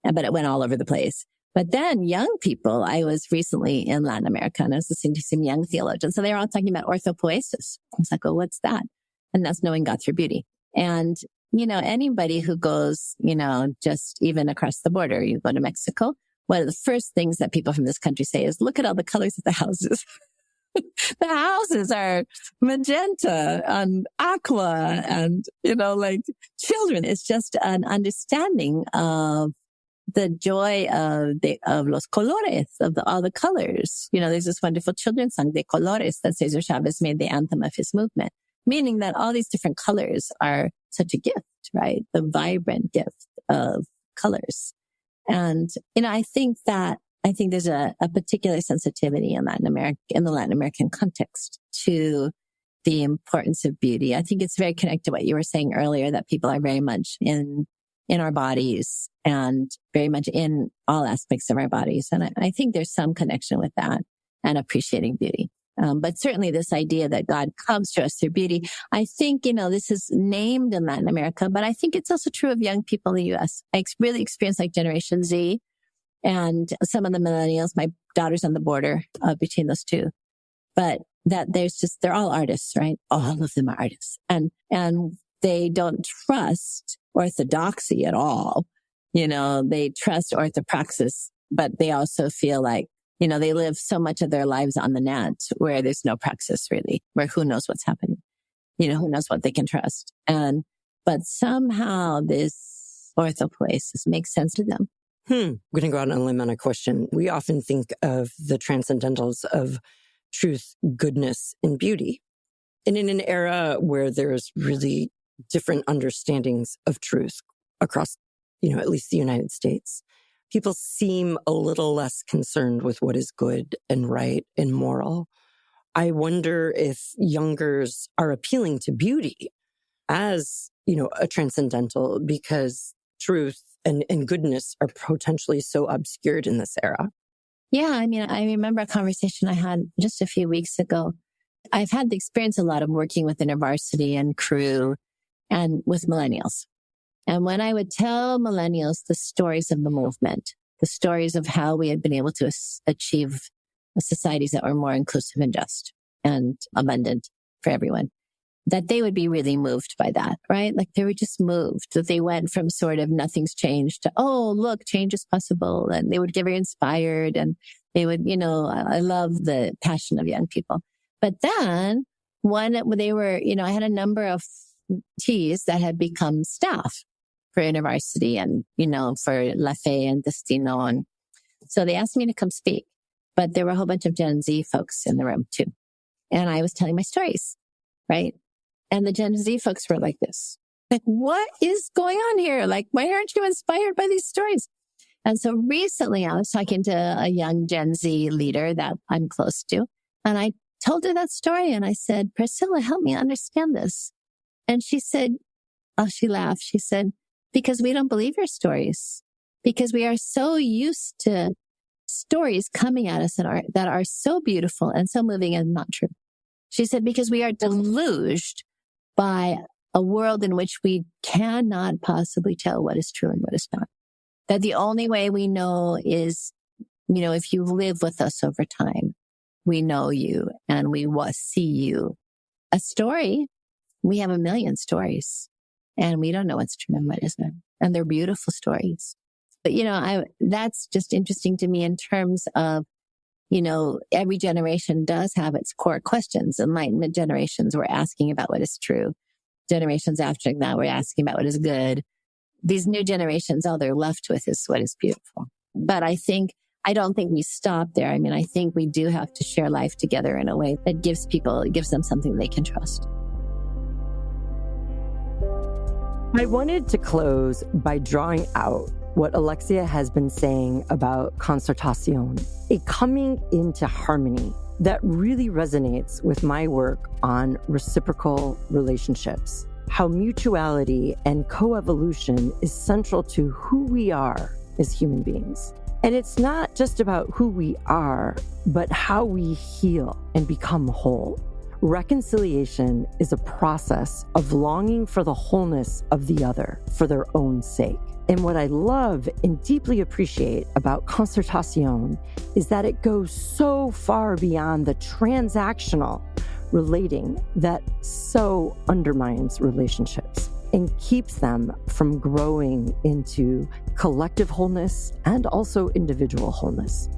But it went all over the place. But then young people, I was recently in Latin America and I was listening to some young theologians. So they were all talking about orthopoiesis. I was like, well, what's that? And that's knowing God through beauty. And, anybody who goes, just even across the border, you go to Mexico, one of the first things that people from this country say is, look at all the colors of the houses. The houses are magenta and aqua and, like children. It's just an understanding of the joy of los colores, of all the colors. There's this wonderful children's song, De Colores, that Cesar Chavez made the anthem of his movement, meaning that all these different colors are such a gift, right? The vibrant gift of colors. And, I think there's a particular sensitivity in the Latin American context to the importance of beauty. I think it's very connected to what you were saying earlier, that people are very much in our bodies and very much in all aspects of our bodies. And I think there's some connection with that and appreciating beauty. But certainly this idea that God comes to us through beauty, I think, this is named in Latin America, but I think it's also true of young people in the U.S. I really experienced like Generation Z and some of the millennials. My daughter's on the border between those two, but that they're all artists, right? All of them are artists, and they don't trust orthodoxy at all. They trust orthopraxis, but they also feel like, they live so much of their lives on the net where there's no praxis really, where who knows what's happening, who knows what they can trust. But somehow this orthopoiesis makes sense to them. I'm going to go out on a limb on a question. We often think of the transcendentals of truth, goodness, and beauty. And in an era where there's really different understandings of truth across, at least the United States, people seem a little less concerned with what is good and right and moral. I wonder if youngers are appealing to beauty as, a transcendental because truth and goodness are potentially so obscured in this era. Yeah, I remember a conversation I had just a few weeks ago. I've had the experience a lot of working with InterVarsity and Crew and with millennials. And when I would tell millennials the stories of the movement, the stories of how we had been able to achieve societies that were more inclusive and just and abundant for everyone, that they would be really moved by that, right? Like they were just moved, that they went from sort of nothing's changed to, oh, look, change is possible. And they would get very inspired and they would, I love the passion of young people. But then when they were, I had a number of T's that had become staff for InterVarsity and, for La Fe and Destino. And so they asked me to come speak, but there were a whole bunch of Gen Z folks in the room too. And I was telling my stories, right? And the Gen Z folks were like this, like, what is going on here? Like, why aren't you inspired by these stories? And so recently I was talking to a young Gen Z leader that I'm close to. And I told her that story. And I said, Priscilla, help me understand this. And she said, she laughed. She said, because we don't believe your stories, because we are so used to stories coming at us that are so beautiful and so moving and not true. She said, because we are deluged by a world in which we cannot possibly tell what is true and what is not. That the only way we know is, if you live with us over time, we know you and we see you. A story, we have a million stories and we don't know what's true and what isn't. And they're beautiful stories. But, that's just interesting to me in terms of, every generation does have its core questions. Enlightenment generations were asking about what is true. Generations after that were asking about what is good. These new generations, all they're left with is what is beautiful. But I don't think we stop there. I think we do have to share life together in a way that gives them something they can trust. I wanted to close by drawing out what Alexia has been saying about concertación, a coming into harmony that really resonates with my work on reciprocal relationships, how mutuality and coevolution is central to who we are as human beings. And it's not just about who we are, but how we heal and become whole. Reconciliation is a process of longing for the wholeness of the other for their own sake. And what I love and deeply appreciate about concertación is that it goes so far beyond the transactional relating that so undermines relationships. and keeps them from growing into collective wholeness and also individual wholeness.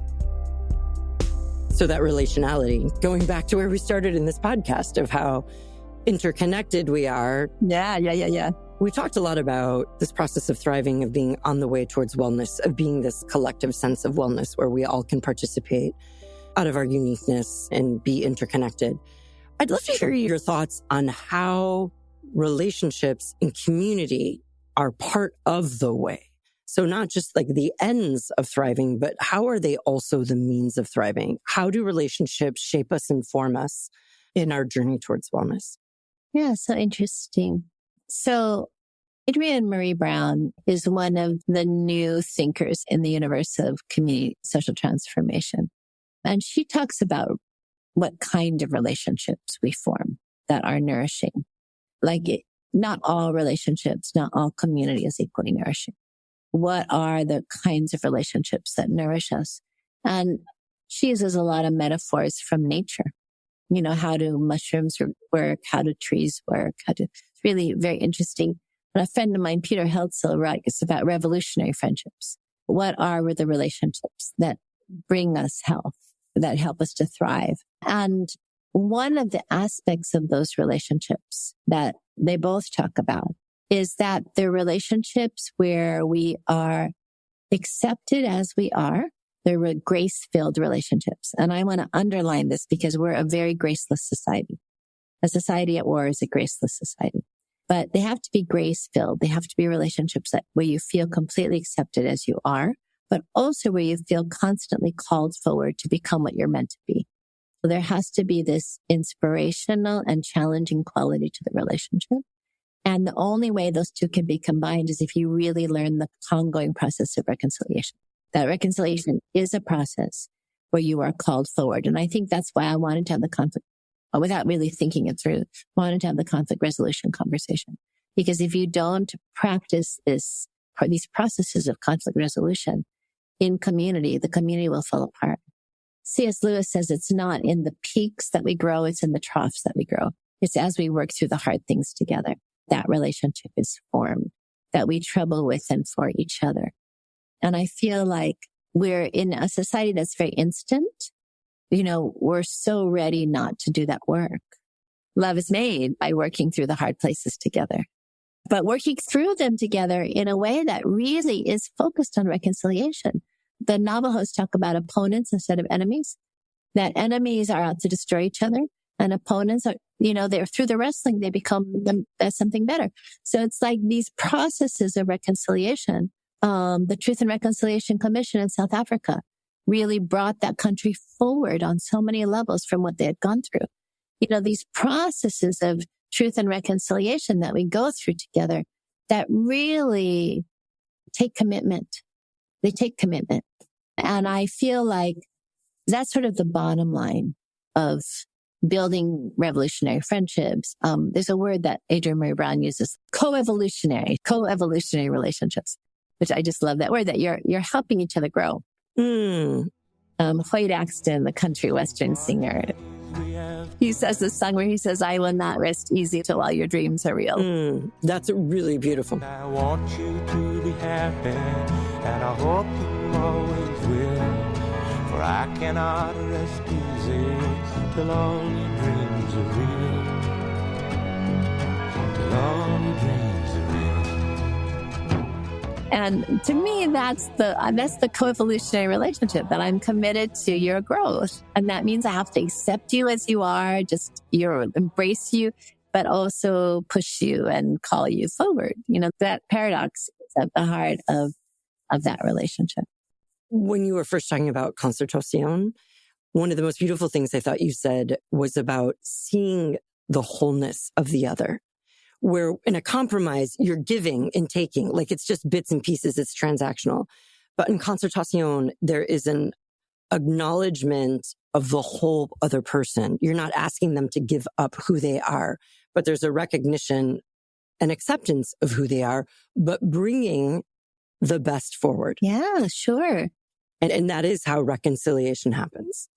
So that relationality, going back to where we started in this podcast of how interconnected we are. Yeah. We talked a lot about this process of thriving, of being on the way towards wellness, of being this collective sense of wellness where we all can participate out of our uniqueness and be interconnected. I'd love to hear your thoughts on how relationships and community are part of the way. So not just like the ends of thriving, but how are they also the means of thriving? How do relationships shape us and form us in our journey towards wellness? Yeah, so interesting. So Adrienne Marie Brown is one of the new thinkers in the universe of community social transformation. And she talks about what kind of relationships we form that are nourishing. Not all relationships, not all community is equally nourishing. What are the kinds of relationships that nourish us? And she uses a lot of metaphors from nature. How do mushrooms work? How do trees work? It's really very interesting. And a friend of mine, Peter Heltzel, writes about revolutionary friendships. What are the relationships that bring us health, that help us to thrive? And one of the aspects of those relationships that they both talk about is that they're relationships where we are accepted as we are. They're grace-filled relationships. And I want to underline this because we're a very graceless society. A society at war is a graceless society. But they have to be grace-filled. They have to be relationships where you feel completely accepted as you are, but also where you feel constantly called forward to become what you're meant to be. So there has to be this inspirational and challenging quality to the relationship. And the only way those two can be combined is if you really learn the ongoing process of reconciliation. That reconciliation is a process where you are called forward. And I think that's why I wanted to have the conflict, without really thinking it through, wanted to have the conflict resolution conversation. Because if you don't practice these processes of conflict resolution in community, the community will fall apart. C.S. Lewis says it's not in the peaks that we grow, it's in the troughs that we grow. It's as we work through the hard things together, that relationship is formed, that we trouble with and for each other. And I feel like we're in a society that's very instant. We're so ready not to do that work. Love is made by working through the hard places together, but working through them together in a way that really is focused on reconciliation. The Navajos talk about opponents instead of enemies, that enemies are out to destroy each other and opponents are, they're through the wrestling, they become something better. So it's like these processes of reconciliation. The Truth and Reconciliation Commission in South Africa really brought that country forward on so many levels from what they had gone through. These processes of truth and reconciliation that we go through together that really take commitment. They take commitment. And I feel like that's sort of the bottom line of building revolutionary friendships. There's a word that Adrienne Marie Brown uses, co-evolutionary relationships, which I just love that word, that you're helping each other grow. Hoyt Axton, the country western singer, he says this song where he says, "I will not rest easy till all your dreams are real." That's really beautiful. I want you to be happy, and I hope you always will. For I cannot rest easy till all your dreams are real. Till all your dreams are real. And to me, that's the co-evolutionary relationship, that I'm committed to your growth. And that means I have to accept you as you are, embrace you, but also push you and call you forward. That paradox is at the heart of that relationship. When you were first talking about concertación, one of the most beautiful things I thought you said was about seeing the wholeness of the other. Where in a compromise, you're giving and taking, like it's just bits and pieces, it's transactional. But in concertación, there is an acknowledgement of the whole other person. You're not asking them to give up who they are, but there's a recognition and acceptance of who they are, but bringing the best forward. Yeah, sure. And that is how reconciliation happens.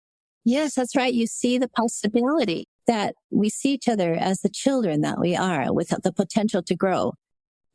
Yes, that's right. You see the possibility that we see each other as the children that we are, with the potential to grow.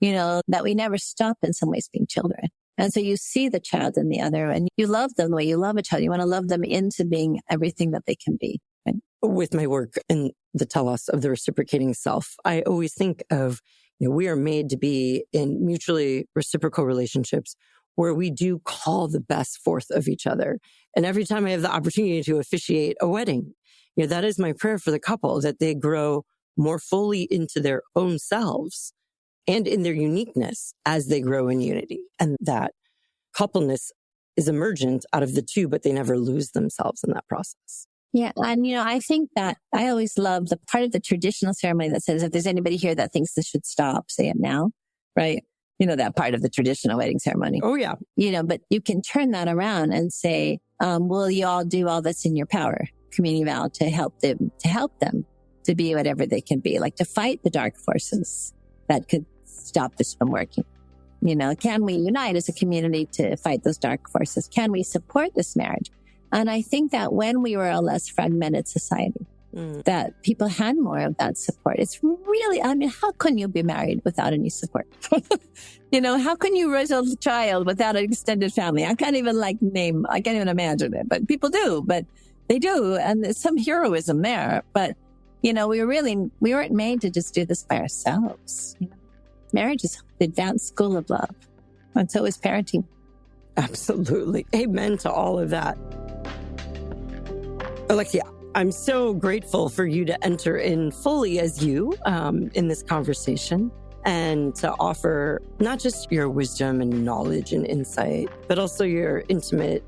that we never stop in some ways being children. And so you see the child in the other and you love them the way you love a child. You want to love them into being everything that they can be. Right? With my work in the telos of the reciprocating self, I always think of, we are made to be in mutually reciprocal relationships where we do call the best forth of each other. And every time I have the opportunity to officiate a wedding, that is my prayer for the couple, that they grow more fully into their own selves and in their uniqueness as they grow in unity. And that coupleness is emergent out of the two, but they never lose themselves in that process. Yeah. And, I think that I always love the part of the traditional ceremony that says, if there's anybody here that thinks this should stop, say it now, right? That part of the traditional wedding ceremony. Oh, yeah. But you can turn that around and say, will you all do all that's in your power, community vow, to help them to be whatever they can be, like to fight the dark forces that could stop this from working. Can we unite as a community to fight those dark forces? Can we support this marriage? And I think that when we were a less fragmented society, that people had more of that support. It's really, how can you be married without any support? How can you raise a child without an extended family? I can't even imagine it, but people do, but they do. And there's some heroism there, but we weren't made to just do this by ourselves. Marriage is the advanced school of love. And so is parenting. Absolutely. Amen to all of that. Alexia, I'm so grateful for you to enter in fully as you in this conversation and to offer not just your wisdom and knowledge and insight, but also your intimate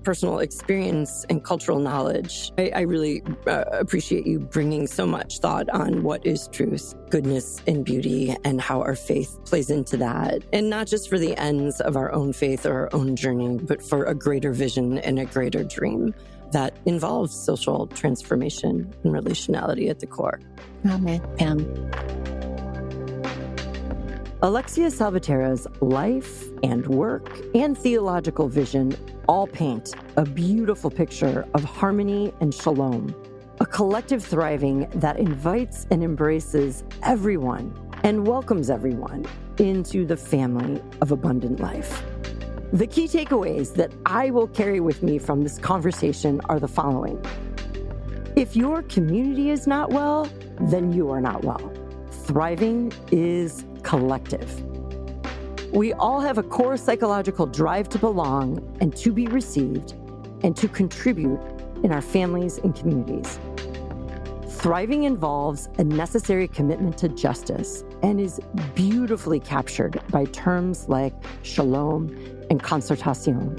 personal experience and cultural knowledge. I really appreciate you bringing so much thought on what is truth, goodness, and beauty, and how our faith plays into that. And not just for the ends of our own faith or our own journey, but for a greater vision and a greater dream that involves social transformation and relationality at the core. Amen. Alexia Salvatierra's life and work and theological vision all paint a beautiful picture of harmony and shalom, a collective thriving that invites and embraces everyone and welcomes everyone into the family of abundant life. The key takeaways that I will carry with me from this conversation are the following. If your community is not well, then you are not well. Thriving is collective. We all have a core psychological drive to belong and to be received and to contribute in our families and communities. Thriving involves a necessary commitment to justice and is beautifully captured by terms like shalom and concertation.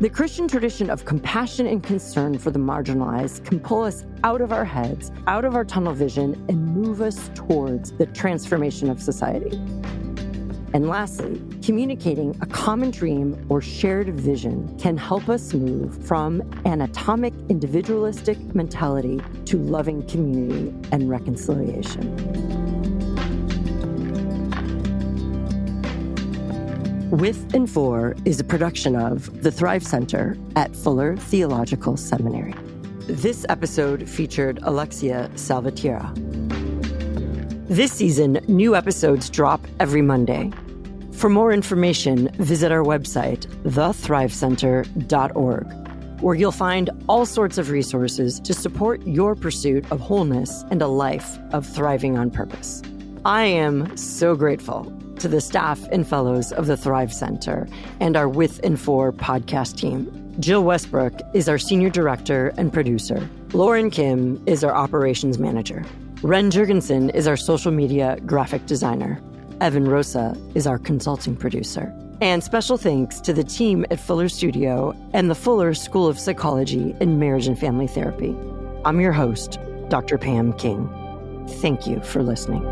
The Christian tradition of compassion and concern for the marginalized can pull us out of our heads, out of our tunnel vision, and move us towards the transformation of society. And lastly, communicating a common dream or shared vision can help us move from an atomic individualistic mentality to loving community and reconciliation. With and For is a production of the Thrive Center at Fuller Theological Seminary. This episode featured Alexia Salvatierra. This season, new episodes drop every Monday. For more information, visit our website, thethrivecenter.org, where you'll find all sorts of resources to support your pursuit of wholeness and a life of thriving on purpose. I am so grateful to the staff and fellows of the Thrive Center and our With and For podcast team. Jill Westbrook is our senior director and producer. Lauren Kim is our operations manager. Ren Jurgensen is our social media graphic designer. Evan Rosa is our consulting producer. And special thanks to the team at Fuller Studio and the Fuller School of Psychology and Marriage and Family Therapy. I'm your host, Dr. Pam King. Thank you for listening.